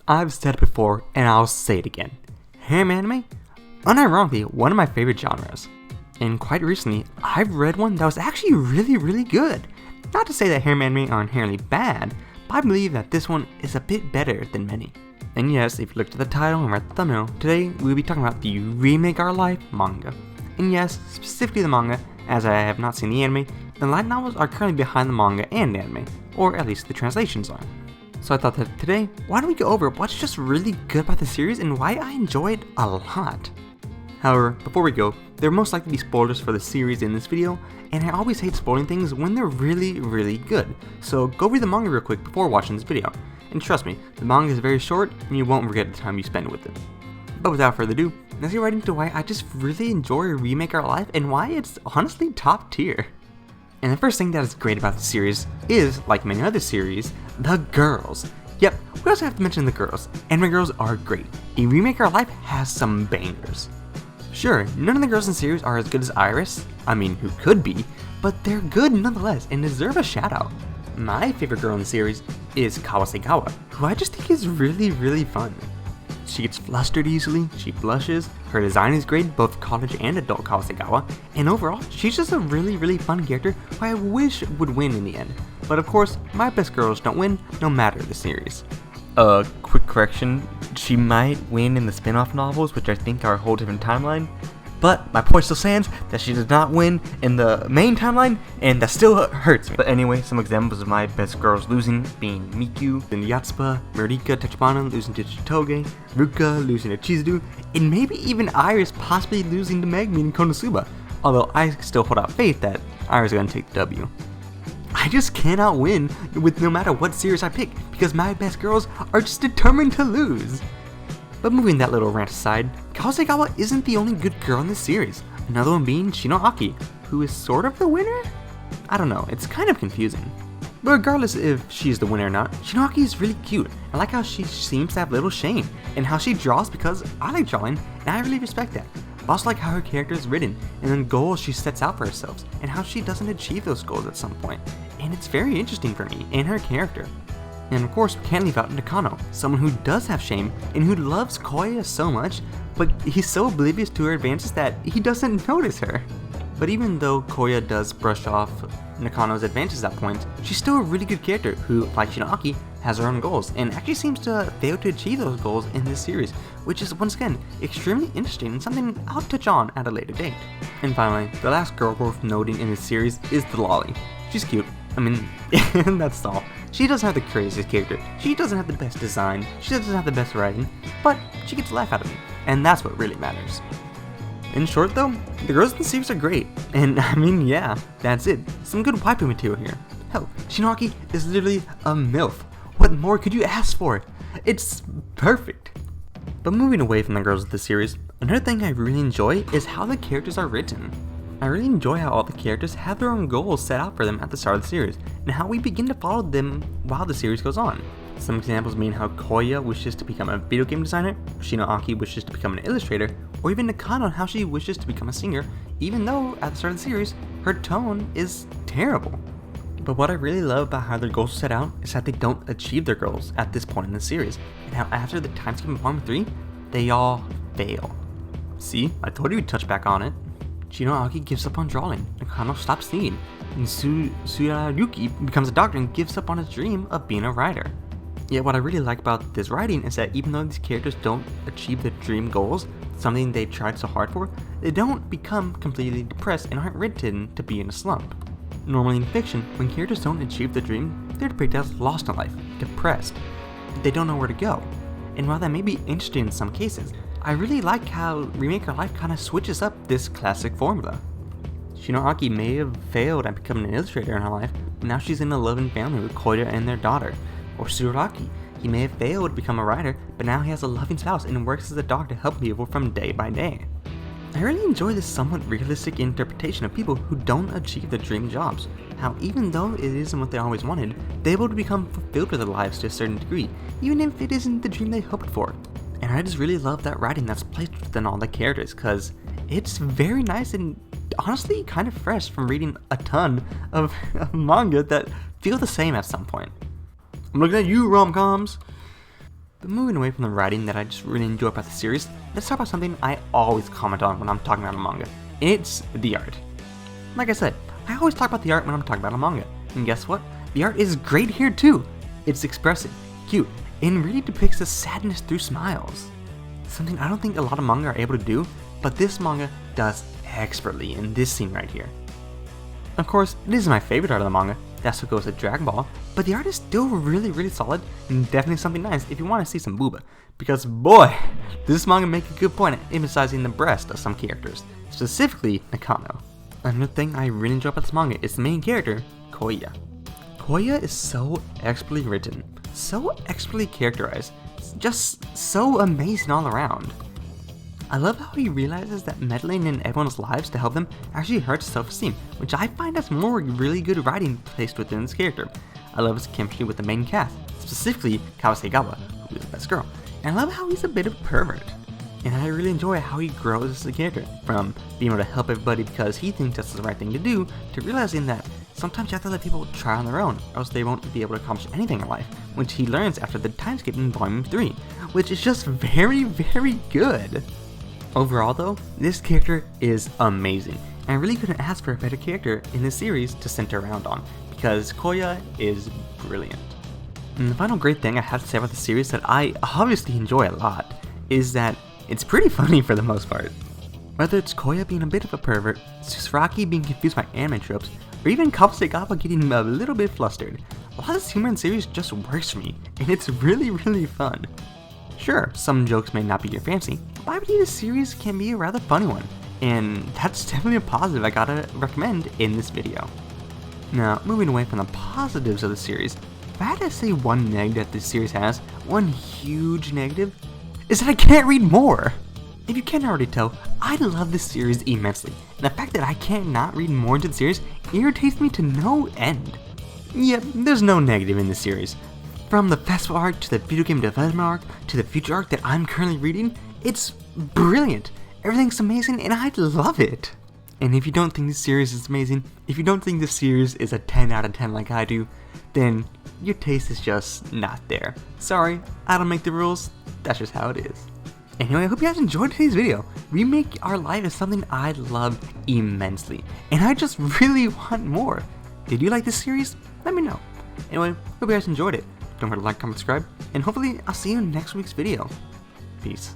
I've said it before, and I'll say it again. Harem anime? Unironically, one of my favorite genres. And quite recently, I've read one that was actually really good. Not to say that harem anime are inherently bad, but I believe that this one is a bit better than many. And yes, if you looked at the title and read the thumbnail, today we'll be talking about the Remake Our Life manga. And yes, specifically the manga, as I have not seen the anime, the light novels are currently behind the manga and anime, or at least the translations are. So I thought that today, why don't we go over what's just really good about the series and why I enjoy it a lot. However, before we go, there will most likely be spoilers for the series in this video, and I always hate spoiling things when they're really good, so go read the manga real quick before watching this video. And trust me, the manga is very short and you won't regret the time you spend with it. But without further ado, let's get right into why I just really enjoy Remake Our Life and why it's honestly top tier. And the first thing that is great about the series is, like many other series, the girls. Yep, we also have to mention the girls. Anime girls are great. A Remake Our Life has some bangers. Sure, none of the girls in the series are as good as Iris, who could be, but they're good nonetheless and deserve a shout out. My favorite girl in the series is Kawasegawa, who I just think is really fun. She gets flustered easily, she blushes, her design is great, both college and adult Kawasegawa, and overall, she's just a really fun character who I wish would win in the end. But of course, my best girls don't win, no matter the series. Quick correction, she might win in the spin-off novels, which I think are a whole different timeline, but my point still stands that she does not win in the main timeline, and that still hurts me. But anyway, some examples of my best girls losing being Miku, then Yatsuba, Marika Tachibana losing to Chitoge, Ruka losing to Chizuru, and maybe even Iris possibly losing to Megumi and Konosuba, although I still hold out faith that Iris is going to take the W. I just cannot win with no matter what series I pick, because my best girls are just determined to lose. But moving that little rant aside, Kawasegawa isn't the only good girl in this series, another one being Shinoaki, who is sort of the winner? I don't know, it's kind of confusing. But regardless if she's the winner or not, Shinoaki is really cute. I like how she seems to have little shame, and how she draws because I like drawing, and I really respect that. I also like how her character is written, and the goals she sets out for herself, and how she doesn't achieve those goals at some point. And it's very interesting for me, and her character. And of course, we can't leave out Nakano, someone who does have shame, and who loves Koya so much, but he's so oblivious to her advances that he doesn't notice her. But even though Koya does brush off Nakano's advances at that point, she's still a really good character who, like Shinoaki, has her own goals, and actually seems to fail to achieve those goals in this series, which is once again extremely interesting and something I'll touch on at a later date. And finally, the last girl worth noting in this series is the Lolly. She's cute. That's all. She doesn't have the craziest character, she doesn't have the best design, she doesn't have the best writing, but she gets a laugh out of me, and that's what really matters. In short though, the girls in the series are great, and yeah, that's it. Some good waifu material here. Hell, Shinoaki is literally a MILF. What more could you ask for? It's perfect. But moving away from the girls of the series, another thing I really enjoy is how the characters are written. I really enjoy how all the characters have their own goals set out for them at the start of the series, and how we begin to follow them while the series goes on. Some examples being how Koya wishes to become a video game designer, Shinoaki wishes to become an illustrator, or even Nakano on how she wishes to become a singer, even though at the start of the series, her tone is terrible. But what I really love about how their goals are set out is that they don't achieve their goals at this point in the series, and how after the time skip of Volume 3, they all fail. See, I told you we'd touch back on it. Shinoaki gives up on drawing, Nakano stops singing, and Tsurayuki becomes a doctor and gives up on his dream of being a writer. Yet what I really like about this writing is that even though these characters don't achieve their dream goals, something they tried so hard for, they don't become completely depressed and aren't written to be in a slump. Normally in fiction, when characters don't achieve their dream, they're depicted as lost in life, depressed. They don't know where to go. And while that may be interesting in some cases, I really like how Remake Our Life kind of switches up this classic formula. Shinoaki may have failed at becoming an illustrator in her life, but now she's in a loving family with Koya and their daughter. Or Tsuraki, he may have failed to become a writer, but now he has a loving spouse and works as a doctor helping people from day by day. I really enjoy this somewhat realistic interpretation of people who don't achieve their dream jobs, how even though it isn't what they always wanted, they're able to become fulfilled with their lives to a certain degree, even if it isn't the dream they hoped for. And I just really love that writing that's placed within all the characters, because it's very nice and honestly kind of fresh from reading a ton of manga that feel the same at some point. I'm looking at you, rom-coms! But moving away from the writing that I just really enjoy about the series, let's talk about something I always comment on when I'm talking about a manga. It's the art. Like I said, I always talk about the art when I'm talking about a manga. And guess what? The art is great here too. It's expressive, cute, and really depicts the sadness through smiles. Something I don't think a lot of manga are able to do, but this manga does expertly in this scene right here. Of course, it isn't my favorite art of the manga, that's what goes with Dragon Ball, but the art is still really solid and definitely something nice if you want to see some booba. Because boy, this manga makes a good point at emphasizing the breast of some characters, specifically Nakano. Another thing I really enjoy about this manga is the main character, Koya. Koya is so expertly written, so expertly characterized, just so amazing all around. I love how he realizes that meddling in everyone's lives to help them actually hurts self-esteem, which I find as more really good writing placed within this character. I love his chemistry with the main cast, specifically Kawasegawa, who is the best girl, and I love how he's a bit of a pervert. And I really enjoy how he grows as a character, from being able to help everybody because he thinks that's the right thing to do, to realizing that sometimes you have to let people try on their own, or else they won't be able to accomplish anything in life, which he learns after the time skip in Volume 3, which is just very good. Overall though, this character is amazing, and I really couldn't ask for a better character in this series to center around on, because Koya is brilliant. And the final great thing I have to say about the series that I obviously enjoy a lot, is that it's pretty funny for the most part. Whether it's Koya being a bit of a pervert, Susaraki being confused by anime tropes, or even Kawasegawa getting a little bit flustered, a lot of this humor in the series just works for me, and it's really fun. Sure, some jokes may not be your fancy, but I believe this series can be a rather funny one, and that's definitely a positive I gotta recommend in this video. Now, moving away from the positives of the series, if I had to say one negative this series has, one huge negative, is that I can't read more! If you can't already tell, I love this series immensely, and the fact that I can't not read more into the series irritates me to no end. Yep, there's no negative in this series. From the festival arc, to the video game development arc, to the future arc that I'm currently reading, it's brilliant! Everything's amazing and I love it! And if you don't think this series is amazing, if you don't think this series is a 10 out of 10 like I do, then your taste is just not there. Sorry, I don't make the rules, that's just how it is. Anyway, I hope you guys enjoyed today's video. Remake Our Life is something I love immensely, and I just really want more. Did you like this series? Let me know. Anyway, hope you guys enjoyed it. Don't forget to like, comment, subscribe, and hopefully I'll see you in next week's video. Peace.